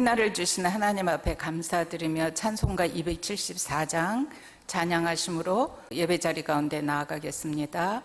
새날을 주신 하나님 앞에 감사드리며 찬송가 274장 찬양하심으로 예배자리 가운데 나아가겠습니다.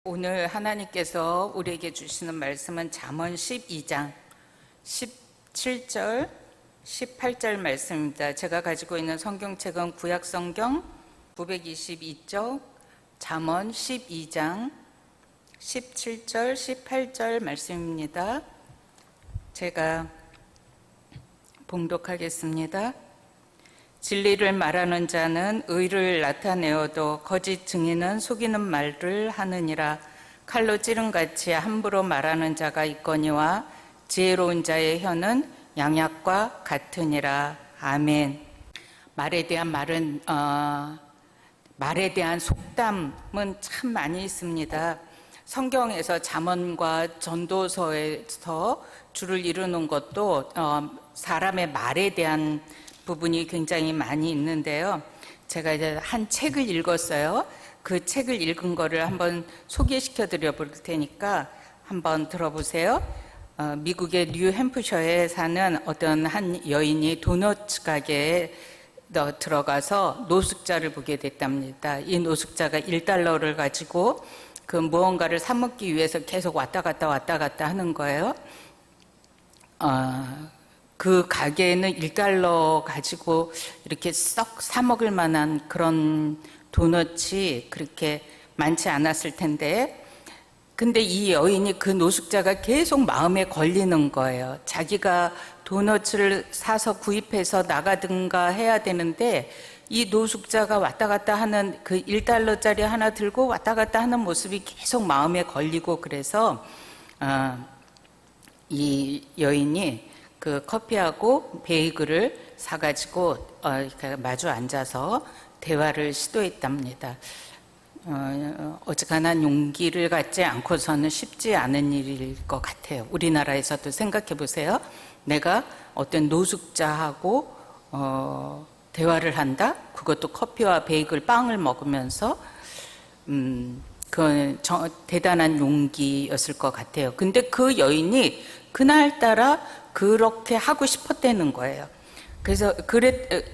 오늘 하나님께서 우리에게 주시는 말씀은 잠언 12장 17절 18절 말씀입니다. 제가 가지고 있는 성경책은 구약성경 922쪽 잠언 12장 17절 18절 말씀입니다. 제가 봉독하겠습니다. 진리를 말하는 자는 의를 나타내어도 거짓 증인은 속이는 말을 하느니라. 칼로 찌른같이 함부로 말하는 자가 있거니와 지혜로운 자의 혀는 양약과 같으니라. 아멘. 말에 대한 속담은 참 많이 있습니다. 성경에서 잠언과 전도서에서 줄을 이루는 것도 사람의 말에 대한 부분이 굉장히 많이 있는데요. 제가 이제 한 책을 읽었어요. 그 책을 읽은 거를 한번 소개시켜 드려 볼 테니까 한번 들어보세요. 미국의 뉴햄프셔에 사는 어떤 한 여인이 도넛 가게에 들어가서 노숙자를 보게 됐답니다. 이 노숙자가 $1를 가지고 그 무언가를 사 먹기 위해서 계속 왔다 갔다 하는 거예요. 그 가게에는 $1 가지고 이렇게 썩 사 먹을 만한 그런 도넛이 그렇게 많지 않았을 텐데 근데 이 여인이 그 노숙자가 계속 마음에 걸리는 거예요. 자기가 도너츠를 사서 구입해서 나가든가 해야 되는데 이 노숙자가 왔다 갔다 하는 그 1달러짜리 하나 들고 왔다 갔다 하는 모습이 계속 마음에 걸리고 그래서 이 여인이 그 커피하고 베이글을 사가지고 마주 앉아서 대화를 시도했답니다. 어지간한 용기를 갖지 않고서는 쉽지 않은 일일 것 같아요. 우리나라에서도 생각해 보세요. 내가 어떤 노숙자하고 대화를 한다? 그것도 커피와 베이글, 빵을 먹으면서 그건 대단한 용기였을 것 같아요. 근데 그 여인이 그날따라 그렇게 하고 싶었다는 거예요. 그래서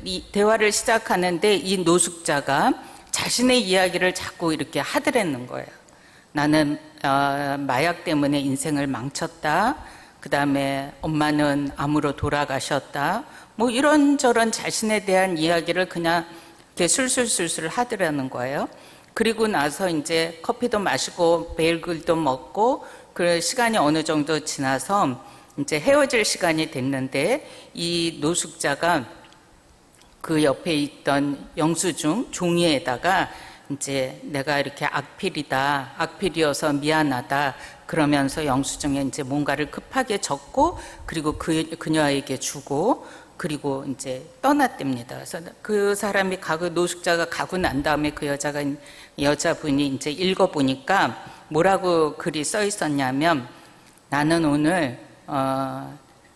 이 대화를 시작하는데 이 노숙자가 자신의 이야기를 자꾸 이렇게 하더랬는 거예요. 나는 마약 때문에 인생을 망쳤다. 그 다음에 엄마는 암으로 돌아가셨다. 뭐 이런저런 자신에 대한 이야기를 그냥 이렇게 술술술술 하더라는 거예요. 그리고 나서 이제 커피도 마시고 베이글도 먹고 그 시간이 어느 정도 지나서 이제 헤어질 시간이 됐는데 이 노숙자가 그 옆에 있던 영수증 종이에다가 이제 내가 이렇게 악필이어서 미안하다 그러면서 영수증에 이제 뭔가를 급하게 적고 그리고 그녀에게 주고 그리고 이제 떠났답니다. 그래서 그 사람이 노숙자가 가고 난 다음에 그 여자분이 이제 읽어보니까 뭐라고 글이 써 있었냐면 나는 오늘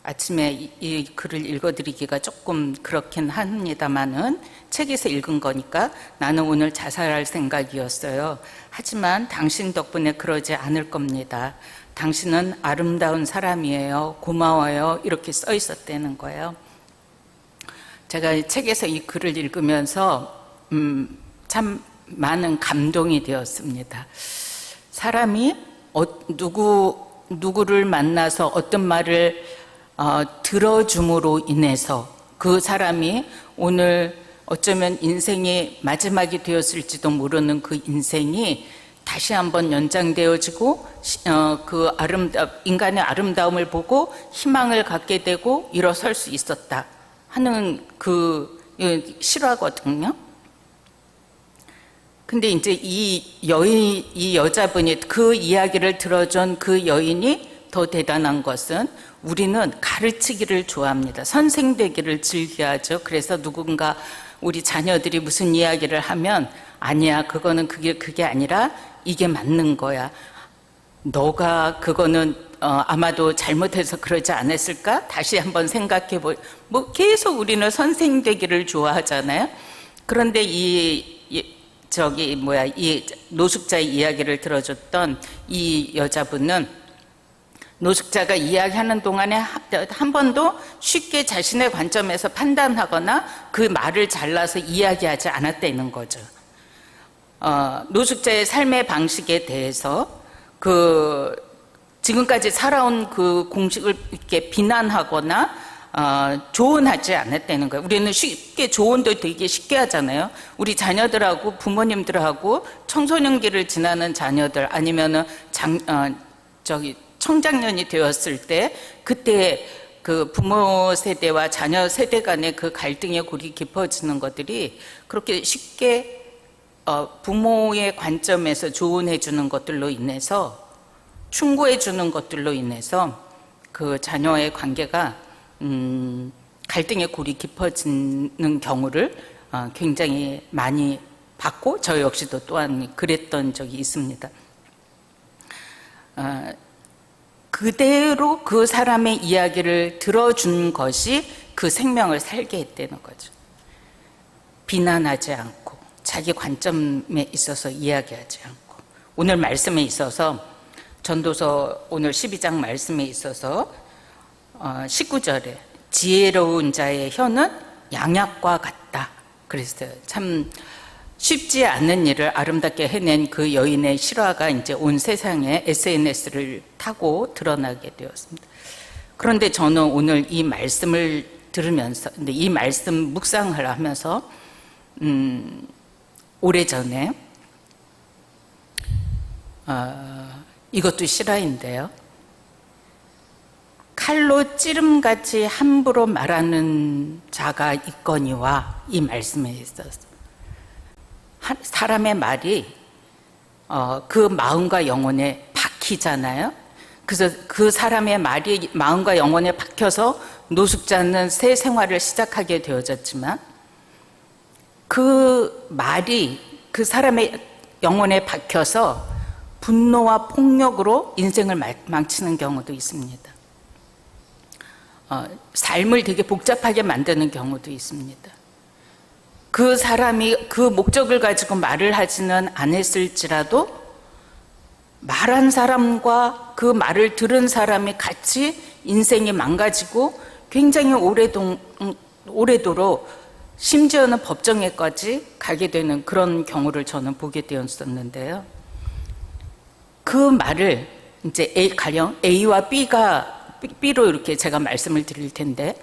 아침에 이 글을 읽어드리기가 조금 그렇긴 합니다만은 책에서 읽은 거니까 나는 오늘 자살할 생각이었어요. 하지만 당신 덕분에 그러지 않을 겁니다. 당신은 아름다운 사람이에요. 고마워요. 이렇게 써 있었다는 거예요. 제가 책에서 이 글을 읽으면서 참 많은 감동이 되었습니다. 사람이 누구를 만나서 어떤 말을 들어줌으로 인해서 그 사람이 오늘 어쩌면 인생의 마지막이 되었을지도 모르는 그 인생이 다시 한번 연장되어지고 인간의 아름다움을 보고 희망을 갖게 되고 일어설 수 있었다 하는 그 실화거든요. 근데 이제 이 여자분이 그 이야기를 들어준 그 여인이 더 대단한 것은 우리는 가르치기를 좋아합니다. 선생되기를 즐겨하죠. 그래서 누군가 우리 자녀들이 무슨 이야기를 하면 아니야, 그거는 그게 아니라 이게 맞는 거야. 너가 그거는 아마도 잘못해서 그러지 않았을까? 다시 한번 생각해 뭐 계속 우리는 선생되기를 좋아하잖아요. 그런데 이 노숙자의 이야기를 들어줬던 이 여자분은 노숙자가 이야기하는 동안에 한 번도 쉽게 자신의 관점에서 판단하거나 그 말을 잘라서 이야기하지 않았다는 거죠. 노숙자의 삶의 방식에 대해서 지금까지 살아온 그 공식을 이렇게 비난하거나 조언하지 않았다는 거예요. 우리는 쉽게 조언도 되게 쉽게 하잖아요. 우리 자녀들하고 부모님들하고 청소년기를 지나는 자녀들 아니면은 청장년이 되었을 때 그때 그 부모 세대와 자녀 세대 간의 그 갈등의 골이 깊어지는 것들이 그렇게 쉽게 부모의 관점에서 조언해 주는 것들로 인해서 충고해 주는 것들로 인해서 그 자녀의 관계가 갈등의 골이 깊어지는 경우를 굉장히 많이 봤고 저 역시도 또한 그랬던 적이 있습니다. 그대로 그 사람의 이야기를 들어준 것이 그 생명을 살게 했다는 거죠. 비난하지 않고 자기 관점에 있어서 이야기하지 않고 오늘 말씀에 있어서 전도서 오늘 12장 말씀에 있어서 19절에 지혜로운 자의 혀는 양약과 같다 그랬어요. 참 쉽지 않은 일을 아름답게 해낸 그 여인의 실화가 이제 온 세상에 SNS를 타고 드러나게 되었습니다. 그런데 저는 오늘 이 말씀을 들으면서, 근데 이 말씀 묵상을 하면서, 오래전에, 이것도 실화인데요. 칼로 찌름같이 함부로 말하는 자가 있거니와, 이 말씀에 있어서 사람의 말이 그 마음과 영혼에 박히잖아요. 그래서 그 사람의 말이 마음과 영혼에 박혀서 노숙자는 새 생활을 시작하게 되어졌지만, 그 말이 그 사람의 영혼에 박혀서 분노와 폭력으로 인생을 망치는 경우도 있습니다. 삶을 되게 복잡하게 만드는 경우도 있습니다. 그 사람이 그 목적을 가지고 말을 하지는 않았을지라도 말한 사람과 그 말을 들은 사람이 같이 인생이 망가지고 굉장히 오래도록 심지어는 법정에까지 가게 되는 그런 경우를 저는 보게 되었었는데요. 그 말을 이제 가령 A와 B로 이렇게 제가 말씀을 드릴 텐데,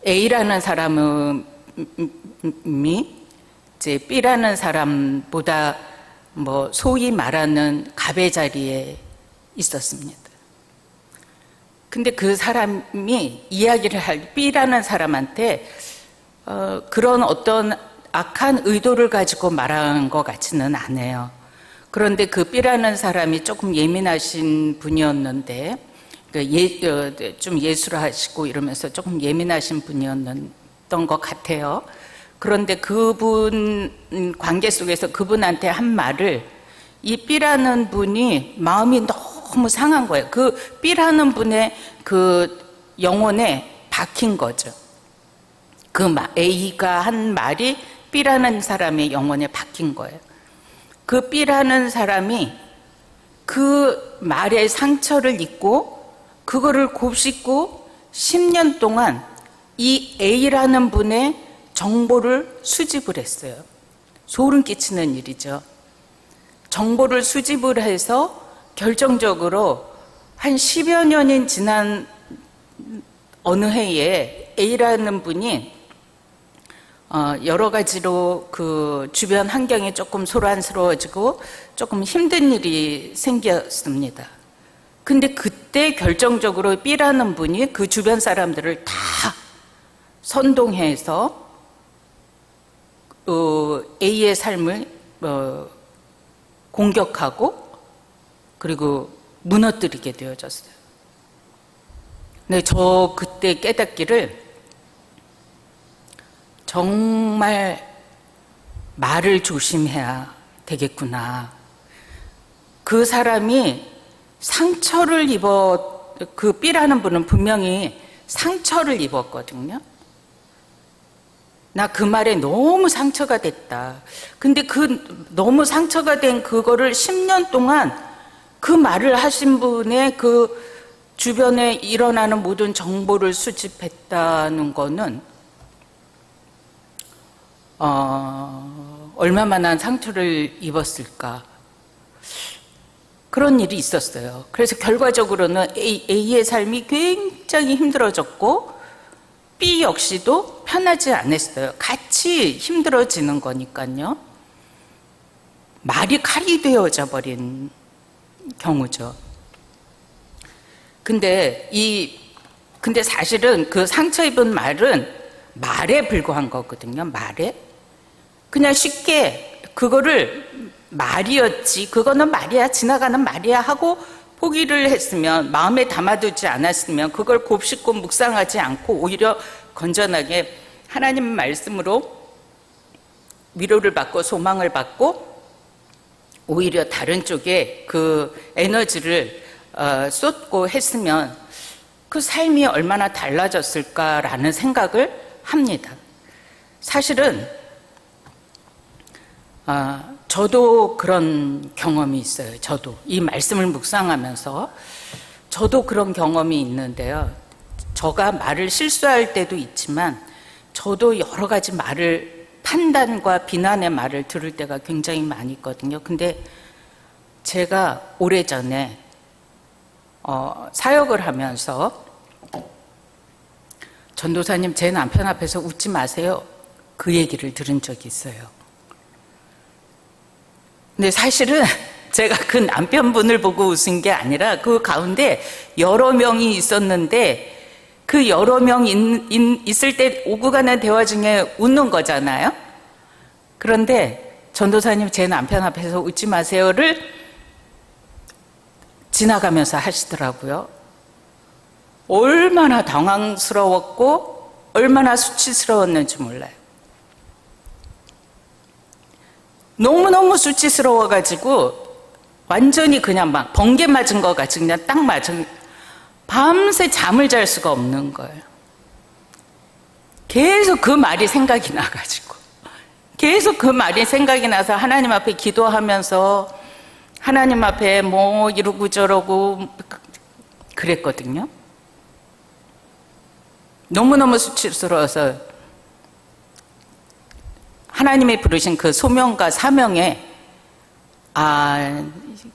A라는 사람이 이제 B라는 사람보다 뭐 소위 말하는 갑의 자리에 있었습니다. 근데 그 사람이 이야기를 할 B라는 사람한테 그런 어떤 악한 의도를 가지고 말한 것 같지는 않아요. 그런데 그 B라는 사람이 조금 예민하신 분이었는데, 좀 예술하시고 이러면서 조금 예민하신 분이었던 것 같아요. 그런데 그분 관계 속에서 그분한테 한 말을 이 B라는 분이 마음이 너무 상한 거예요. 그 B라는 분의 그 영혼에 박힌 거죠. 그 A가 한 말이 B라는 사람의 영혼에 박힌 거예요. 그 B라는 사람이 그 말에 상처를 입고 그거를 곱씹고 10년 동안 이 A라는 분의 정보를 수집을 했어요. 소름 끼치는 일이죠. 정보를 수집을 해서 결정적으로 한 10여 년이 지난 어느 해에 A라는 분이 여러 가지로 그 주변 환경이 조금 소란스러워지고 조금 힘든 일이 생겼습니다. 근데 그때 결정적으로 B라는 분이 그 주변 사람들을 다 선동해서 A의 삶을 공격하고 그리고 무너뜨리게 되어졌어요. 근데 저 그때 깨닫기를, 정말 말을 조심해야 되겠구나. 그 사람이 상처를 그 B라는 분은 분명히 상처를 입었거든요. 나 그 말에 너무 상처가 됐다. 근데 그 너무 상처가 된 그거를 10년 동안 그 말을 하신 분의 그 주변에 일어나는 모든 정보를 수집했다는 거는 얼마만한 상처를 입었을까, 그런 일이 있었어요. 그래서 결과적으로는 A의 삶이 굉장히 힘들어졌고 B 역시도 편하지 않았어요. 같이 힘들어지는 거니까요. 말이 칼이 되어져 버린 경우죠. 근데 사실은 그 상처 입은 말은 말에 불과한 거거든요. 말에. 그냥 쉽게 그거를 말이었지, 그거는 말이야, 지나가는 말이야 하고 포기를 했으면, 마음에 담아두지 않았으면, 그걸 곱씹고 묵상하지 않고 오히려 건전하게 하나님 말씀으로 위로를 받고 소망을 받고 오히려 다른 쪽에 그 에너지를 쏟고 했으면 그 삶이 얼마나 달라졌을까라는 생각을 합니다. 사실은 저도 그런 경험이 있어요. 저도 이 말씀을 묵상하면서 저도 그런 경험이 있는데요. 저가 말을 실수할 때도 있지만 저도 여러 가지 말을, 판단과 비난의 말을 들을 때가 굉장히 많이 있거든요. 근데 제가 오래전에 사역을 하면서 전도사님, 제 남편 앞에서 웃지 마세요, 그 얘기를 들은 적이 있어요. 근데 사실은 제가 그 남편분을 보고 웃은 게 아니라 그 가운데 여러 명이 있었는데 그 여러 명 있을 때 오고 가는 대화 중에 웃는 거잖아요. 그런데 전도사님 제 남편 앞에서 웃지 마세요를 지나가면서 하시더라고요. 얼마나 당황스러웠고 얼마나 수치스러웠는지 몰라요. 너무너무 수치스러워가지고 완전히 그냥 막 번개 맞은 것 같이 그냥 딱 맞은, 밤새 잠을 잘 수가 없는 거예요. 계속 그 말이 생각이 나가지고 계속 그 말이 생각이 나서 하나님 앞에 기도하면서 하나님 앞에 뭐 이러고 저러고 그랬거든요. 너무너무 수치스러워서 하나님이 부르신 그 소명과 사명에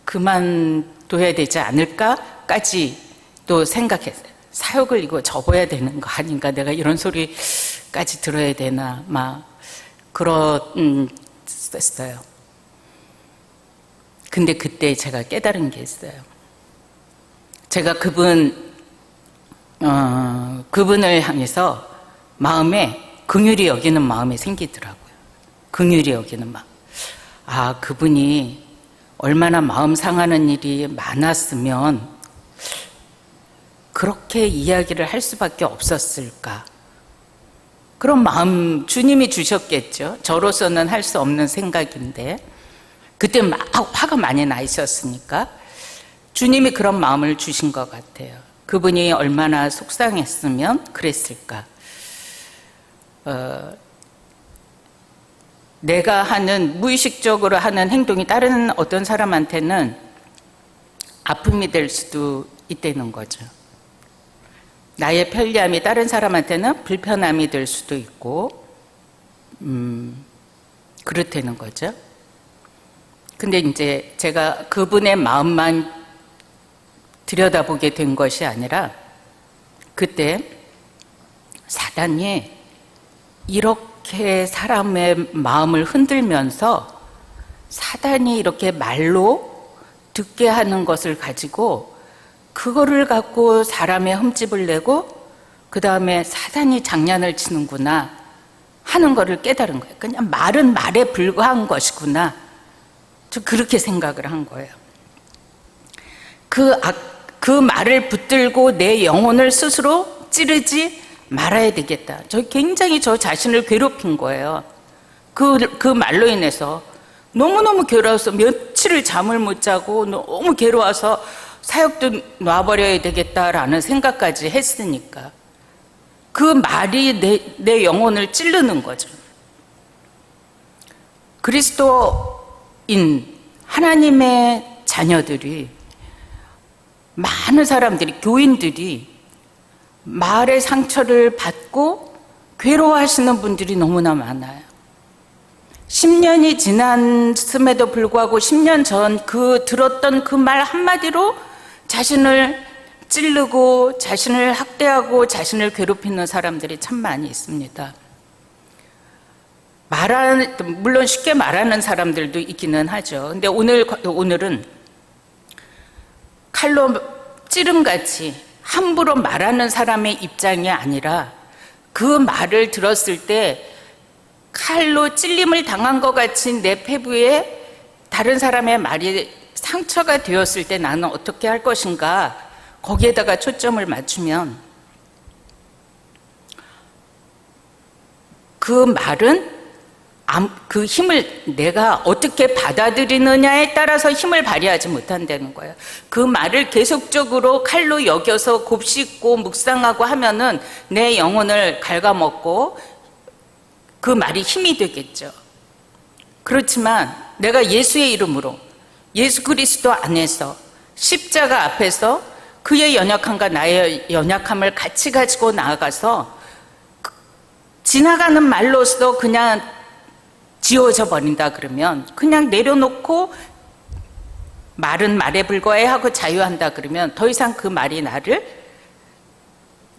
그만둬야 되지 않을까까지 또 생각했어요. 사역을 이거 접어야 되는 거 아닌가, 내가 이런 소리까지 들어야 되나 막 그랬어요. 근데 그때 제가 깨달은 게 있어요. 제가 그분을 향해서 마음에 긍휼히 여기는 마음이 생기더라고요. 긍휼히 여기는 마음. 그분이 얼마나 마음 상하는 일이 많았으면 그렇게 이야기를 할 수밖에 없었을까. 그런 마음 주님이 주셨겠죠. 저로서는 할 수 없는 생각인데 그때 막 화가 많이 나 있었으니까 주님이 그런 마음을 주신 것 같아요. 그분이 얼마나 속상했으면 그랬을까. 내가 하는 무의식적으로 하는 행동이 다른 어떤 사람한테는 아픔이 될 수도 있다는 거죠. 나의 편리함이 다른 사람한테는 불편함이 될 수도 있고 그렇다는 거죠. 근데 이제 제가 그분의 마음만 들여다보게 된 것이 아니라 그때 사단이 이렇게 사람의 마음을 흔들면서 사단이 이렇게 말로 듣게 하는 것을 가지고 그거를 갖고 사람의 흠집을 내고 그 다음에 사단이 장난을 치는구나 하는 거를 깨달은 거예요. 그냥 말은 말에 불과한 것이구나. 저 그렇게 생각을 한 거예요. 그 말을 붙들고 내 영혼을 스스로 찌르지 말아야 되겠다. 굉장히 저 자신을 괴롭힌 거예요. 그 말로 인해서 너무너무 괴로워서 며칠을 잠을 못 자고 너무 괴로워서 사역도 놔버려야 되겠다라는 생각까지 했으니까 그 말이 내 영혼을 찌르는 거죠. 그리스도인 하나님의 자녀들이, 많은 사람들이, 교인들이 말의 상처를 받고 괴로워하시는 분들이 너무나 많아요. 10년이 지났음에도 불구하고 10년 전 들었던 그 말 한마디로 자신을 찌르고 자신을 학대하고 자신을 괴롭히는 사람들이 참 많이 있습니다. 물론 쉽게 말하는 사람들도 있기는 하죠. 근데 오늘은 칼로 찌름같이 함부로 말하는 사람의 입장이 아니라 그 말을 들었을 때 칼로 찔림을 당한 것 같이 내 폐부에 다른 사람의 말이 상처가 되었을 때 나는 어떻게 할 것인가, 거기에다가 초점을 맞추면 그 말은 그 힘을 내가 어떻게 받아들이느냐에 따라서 힘을 발휘하지 못한다는 거예요. 그 말을 계속적으로 칼로 여겨서 곱씹고 묵상하고 하면은 내 영혼을 갉아먹고 그 말이 힘이 되겠죠. 그렇지만 내가 예수의 이름으로, 예수 그리스도 안에서, 십자가 앞에서 그의 연약함과 나의 연약함을 같이 가지고 나아가서 지나가는 말로서 그냥 지워져 버린다 그러면, 그냥 내려놓고 말은 말에 불과해 하고 자유한다 그러면 더 이상 그 말이 나를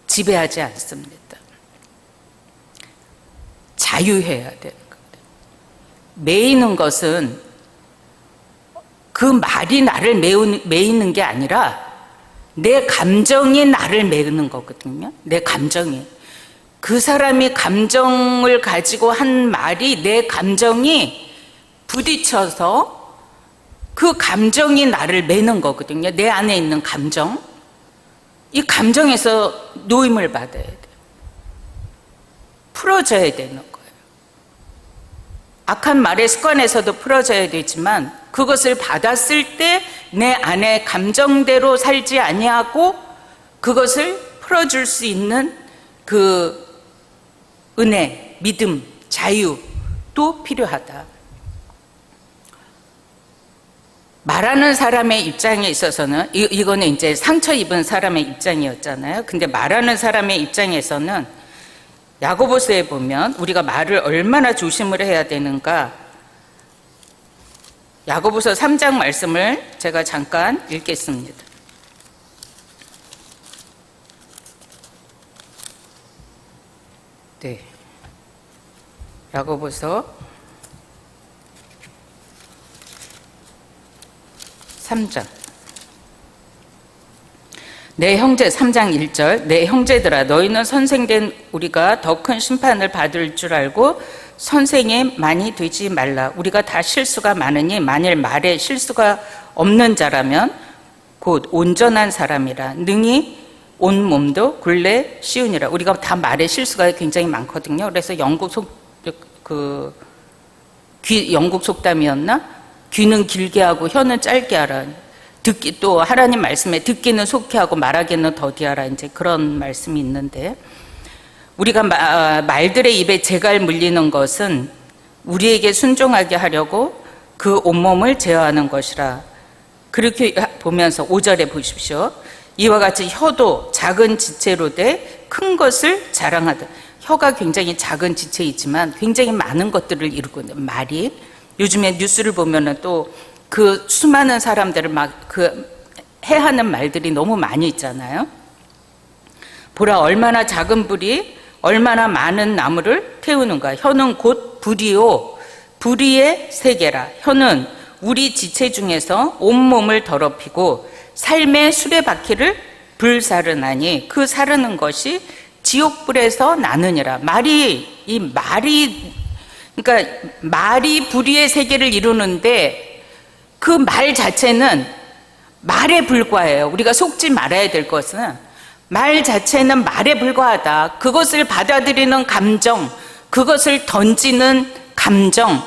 지배하지 않습니다. 자유해야 되는 거예요. 매이는 것은 그 말이 나를 매이는 게 아니라 내 감정이 나를 매이는 거거든요. 내 감정이. 그 사람이 감정을 가지고 한 말이 내 감정이 부딪혀서 그 감정이 나를 매는 거거든요. 내 안에 있는 감정. 이 감정에서 노임을 받아야 돼요. 풀어져야 되는 거예요. 악한 말의 습관에서도 풀어져야 되지만 그것을 받았을 때 내 안에 감정대로 살지 아니하고 그것을 풀어줄 수 있는 그 은혜, 믿음, 자유도 필요하다. 말하는 사람의 입장에 있어서는 이거는 이제 상처 입은 사람의 입장이었잖아요. 근데 말하는 사람의 입장에서는 야고보서에 보면 우리가 말을 얼마나 조심을 해야 되는가. 야고보서 3장 말씀을 제가 잠깐 읽겠습니다. 네. 야고보서 3장. 내 형제 3장 1절. 내 형제들아 너희는 선생된 우리가 더 큰 심판을 받을 줄 알고 선생에 많이 되지 말라. 우리가 다 실수가 많으니 만일 말에 실수가 없는 자라면 곧 온전한 사람이라 능히 온 몸도 굴레 씌우니라. 우리가 다 말에 실수가 굉장히 많거든요. 그래서 영국 속담이었나? 귀는 길게 하고 혀는 짧게 하라. 듣기, 또 하나님 말씀에 듣기는 속히 하고 말하기는 더디하라. 이제 그런 말씀이 있는데, 우리가 말들의 입에 재갈 물리는 것은 우리에게 순종하게 하려고 그 온몸을 제어하는 것이라. 그렇게 보면서 5절에 보십시오. 이와 같이 혀도 작은 지체로 돼 큰 것을 자랑하다. 혀가 굉장히 작은 지체이지만 굉장히 많은 것들을 이루고 있는 말이. 요즘에 뉴스를 보면은 또 그 수많은 사람들을 막 그 해하는 말들이 너무 많이 있잖아요. 보라, 얼마나 작은 불이 얼마나 많은 나무를 태우는가. 혀는 곧 불이요 불의의 세계라. 혀는 우리 지체 중에서 온몸을 더럽히고 삶의 수레바퀴를 불사르나니 그 사르는 것이 지옥불에서 나느니라. 그러니까 말이 불의의 세계를 이루는데 그 말 자체는 말에 불과해요. 우리가 속지 말아야 될 것은 말 자체는 말에 불과하다. 그것을 받아들이는 감정, 그것을 던지는 감정.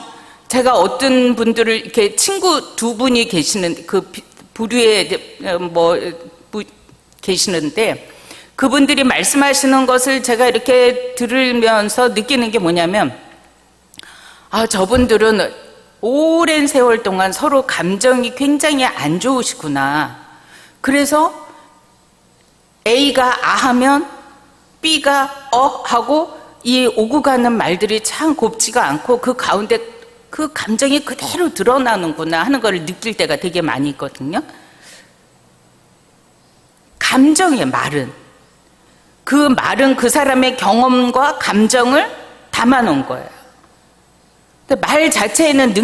제가 어떤 분들을 이렇게 친구 두 분이 계시는 그 부류에 계시는데 그분들이 말씀하시는 것을 제가 이렇게 들으면서 느끼는 게 뭐냐면, 저분들은 오랜 세월 동안 서로 감정이 굉장히 안 좋으시구나. 그래서 A가 하면 B가 하고 이 오고 가는 말들이 참 곱지가 않고 그 가운데 그 감정이 그대로 드러나는구나 하는 걸 느낄 때가 되게 많이 있거든요. 감정의 말은 그 사람의 경험과 감정을 담아놓은 거예요. 말 자체에는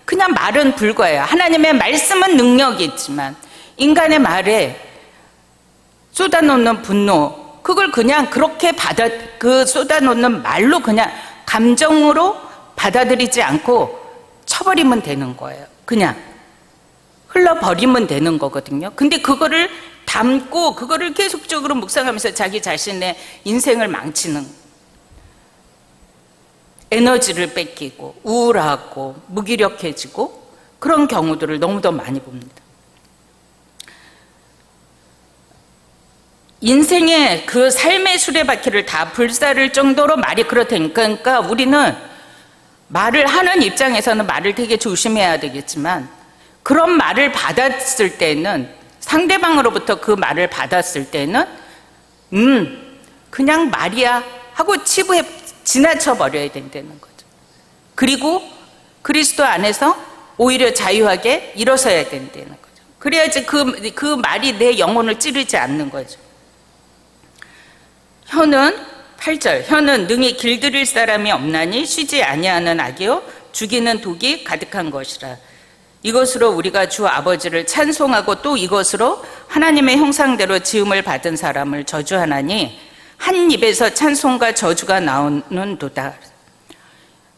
그냥 말은 불과해요. 하나님의 말씀은 능력이 있지만 인간의 말에 쏟아놓는 분노, 그걸 그냥 그렇게 쏟아놓는 말로 그냥 감정으로 받아들이지 않고 쳐버리면 되는 거예요. 그냥 흘러버리면 되는 거거든요. 근데 그거를 담고 그거를 계속적으로 묵상하면서 자기 자신의 인생을 망치는, 에너지를 뺏기고 우울하고 무기력해지고 그런 경우들을 너무도 많이 봅니다. 인생의 그 삶의 수레바퀴를 다 불사를 정도로 말이 그렇다니까. 그러니까 우리는 말을 하는 입장에서는 말을 되게 조심해야 되겠지만, 그런 말을 받았을 때는, 상대방으로부터 그 말을 받았을 때는 그냥 말이야 하고 지나쳐 버려야 된다는 거죠. 그리고 그리스도 안에서 오히려 자유하게 일어서야 된다는 거죠. 그래야지 그 말이 내 영혼을 찌르지 않는 거죠. 혀는 8절, 혀는 능히 길들일 사람이 없나니 쉬지 아니하는 악이요 죽이는 독이 가득한 것이라. 이것으로 우리가 주 아버지를 찬송하고 또 이것으로 하나님의 형상대로 지음을 받은 사람을 저주하나니 한 입에서 찬송과 저주가 나오는도다.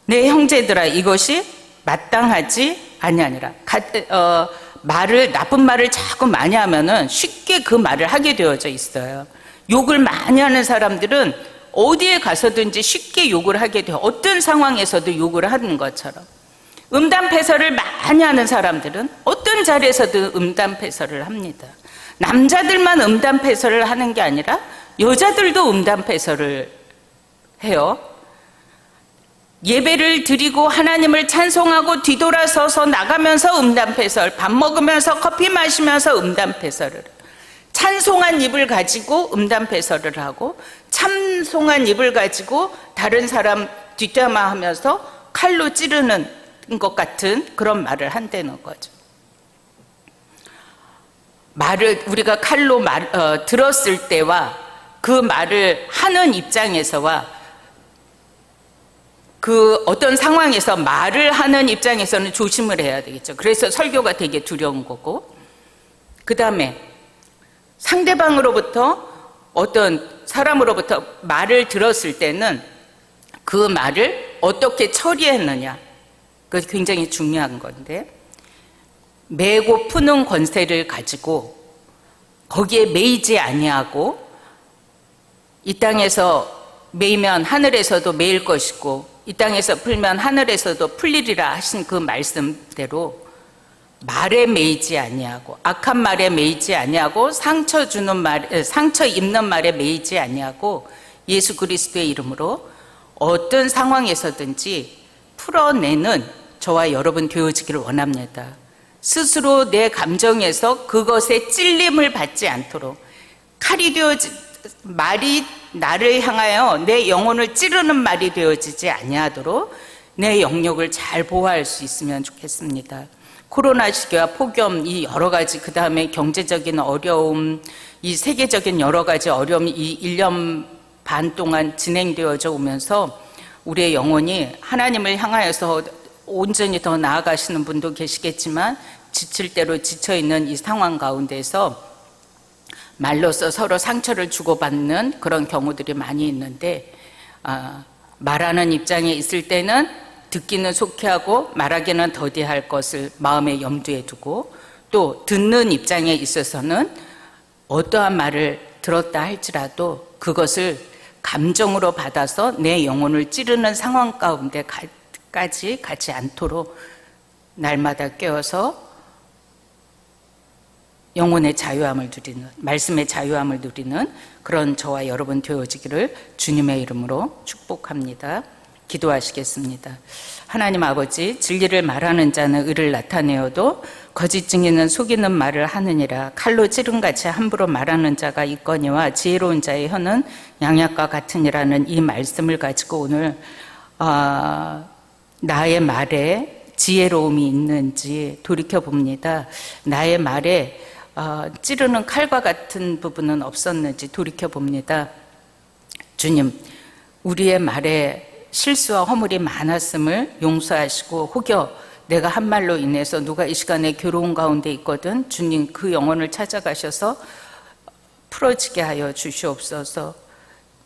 내 형제들아, 이것이 마땅하지 아니하니라. 나쁜 말을 자꾸 많이 하면은 쉽게 그 말을 하게 되어져 있어요. 욕을 많이 하는 사람들은 어디에 가서든지 쉽게 욕을 하게 돼요. 어떤 상황에서도 욕을 하는 것처럼. 음담패설을 많이 하는 사람들은 어떤 자리에서도 음담패설을 합니다. 남자들만 음담패설을 하는 게 아니라 여자들도 음담패설을 해요. 예배를 드리고 하나님을 찬송하고 뒤돌아서서 나가면서 음담패설, 밥 먹으면서 커피 마시면서 음담패설을, 찬송한 입을 가지고 음담패설을 하고 찬송한 입을 가지고 다른 사람 뒷담화하면서 칼로 찌르는 것 같은 그런 말을 한다는 거죠. 말을 우리가 칼로 들었을 때와 그 말을 하는 입장에서와 그 어떤 상황에서 말을 하는 입장에서는 조심을 해야 되겠죠. 그래서 설교가 되게 두려운 거고, 그 다음에 상대방으로부터 어떤 사람으로부터 말을 들었을 때는 그 말을 어떻게 처리했느냐, 그것이 굉장히 중요한 건데, 매고 푸는 권세를 가지고 거기에 매이지 아니하고 이 땅에서 매이면 하늘에서도 매일 것이고 이 땅에서 풀면 하늘에서도 풀리리라 하신 그 말씀대로 말에 매이지 아니하고 악한 말에 매이지 아니하고 상처 입는 말에 매이지 아니하고 예수 그리스도의 이름으로 어떤 상황에서든지 풀어내는 저와 여러분 되어지기를 원합니다. 스스로 내 감정에서 그것에 찔림을 받지 않도록, 말이 나를 향하여 내 영혼을 찌르는 말이 되어지지 아니하도록 내 영역을 잘 보호할 수 있으면 좋겠습니다. 코로나 시기와 폭염, 이 여러 가지, 그 다음에 경제적인 어려움, 이 세계적인 여러 가지 어려움이 이 1년 반 동안 진행되어져 오면서 우리의 영혼이 하나님을 향하여서 온전히 더 나아가시는 분도 계시겠지만 지칠 대로 지쳐있는 이 상황 가운데서 말로써 서로 상처를 주고받는 그런 경우들이 많이 있는데, 말하는 입장에 있을 때는 듣기는 속히하고 말하기는 더디할 것을 마음에 염두에 두고, 또 듣는 입장에 있어서는 어떠한 말을 들었다 할지라도 그것을 감정으로 받아서 내 영혼을 찌르는 상황 가운데까지 가지 않도록 날마다 깨어서 영혼의 자유함을 누리는, 말씀의 자유함을 누리는 그런 저와 여러분 되어지기를 주님의 이름으로 축복합니다. 기도하시겠습니다. 하나님 아버지, 진리를 말하는 자는 의를 나타내어도 거짓 증인은 속이는 말을 하느니라. 칼로 찌른같이 함부로 말하는 자가 있거니와 지혜로운 자의 혀는 양약과 같으니라는 이 말씀을 가지고 오늘 나의 말에 지혜로움이 있는지 돌이켜봅니다. 나의 말에 찌르는 칼과 같은 부분은 없었는지 돌이켜봅니다. 주님, 우리의 말에 실수와 허물이 많았음을 용서하시고, 혹여 내가 한 말로 인해서 누가 이 시간에 괴로운 가운데 있거든 주님 그 영혼을 찾아가셔서 풀어지게 하여 주시옵소서.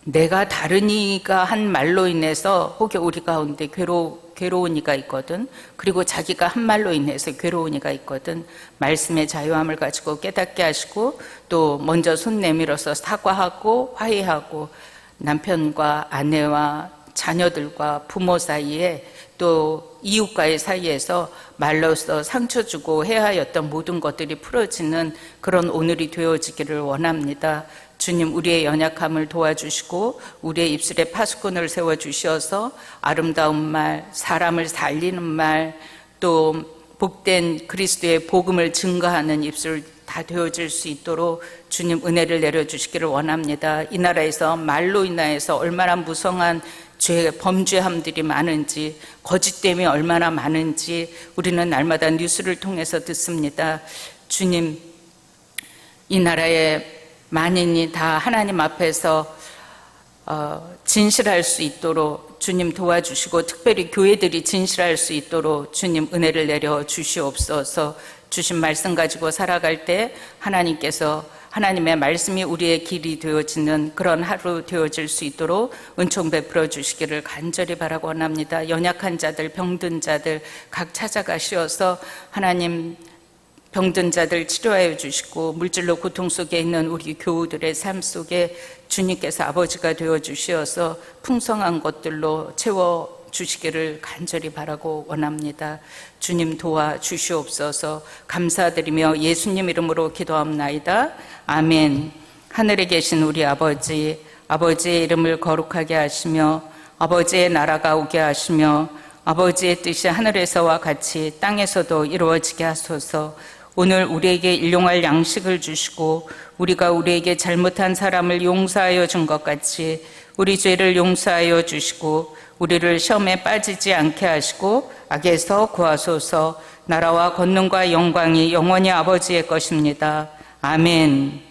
내가 다른 이가 한 말로 인해서 혹여 우리 가운데 괴로운 이가 있거든, 그리고 자기가 한 말로 인해서 괴로운 이가 있거든, 말씀의 자유함을 가지고 깨닫게 하시고, 또 먼저 손 내밀어서 사과하고 화해하고, 남편과 아내와 자녀들과 부모 사이에 또 이웃과의 사이에서 말로써 상처 주고 해하였던 모든 것들이 풀어지는 그런 오늘이 되어지기를 원합니다. 주님, 우리의 연약함을 도와주시고 우리의 입술에 파수꾼을 세워주셔서 아름다운 말, 사람을 살리는 말, 또 복된 그리스도의 복음을 증거하는 입술 다 되어질 수 있도록 주님 은혜를 내려주시기를 원합니다. 이 나라에서 말로 인하여서 얼마나 무성한 범죄함들이 많은지, 거짓됨이 얼마나 많은지 우리는 날마다 뉴스를 통해서 듣습니다. 주님, 이 나라의 만인이 다 하나님 앞에서 진실할 수 있도록 주님 도와주시고 특별히 교회들이 진실할 수 있도록 주님 은혜를 내려 주시옵소서. 주신 말씀 가지고 살아갈 때 하나님께서 하나님의 말씀이 우리의 길이 되어지는 그런 하루 되어질 수 있도록 은총 베풀어 주시기를 간절히 바라고 원합니다. 연약한 자들, 병든 자들 각 찾아가시어서 하나님 병든 자들 치료하여 주시고 물질로 고통 속에 있는 우리 교우들의 삶 속에 주님께서 아버지가 되어 주시어서 풍성한 것들로 채워 주시기를 간절히 바라고 원합니다. 주님 도와 주시옵소서. 감사드리며 예수님 이름으로 기도합나이다. 아멘. 하늘에 계신 우리 아버지, 아버지의 이름을 거룩하게 하시며 아버지의 나라가 오게 하시며 아버지의 뜻이 하늘에서와 같이 땅에서도 이루어지게 하소서. 오늘 우리에게 일용할 양식을 주시고 우리가 우리에게 잘못한 사람을 용서하여 준 것 같이 우리 죄를 용서하여 주시고 우리를 시험에 빠지지 않게 하시고 악에서 구하소서. 나라와 권능과 영광이 영원히 아버지의 것입니다. 아멘.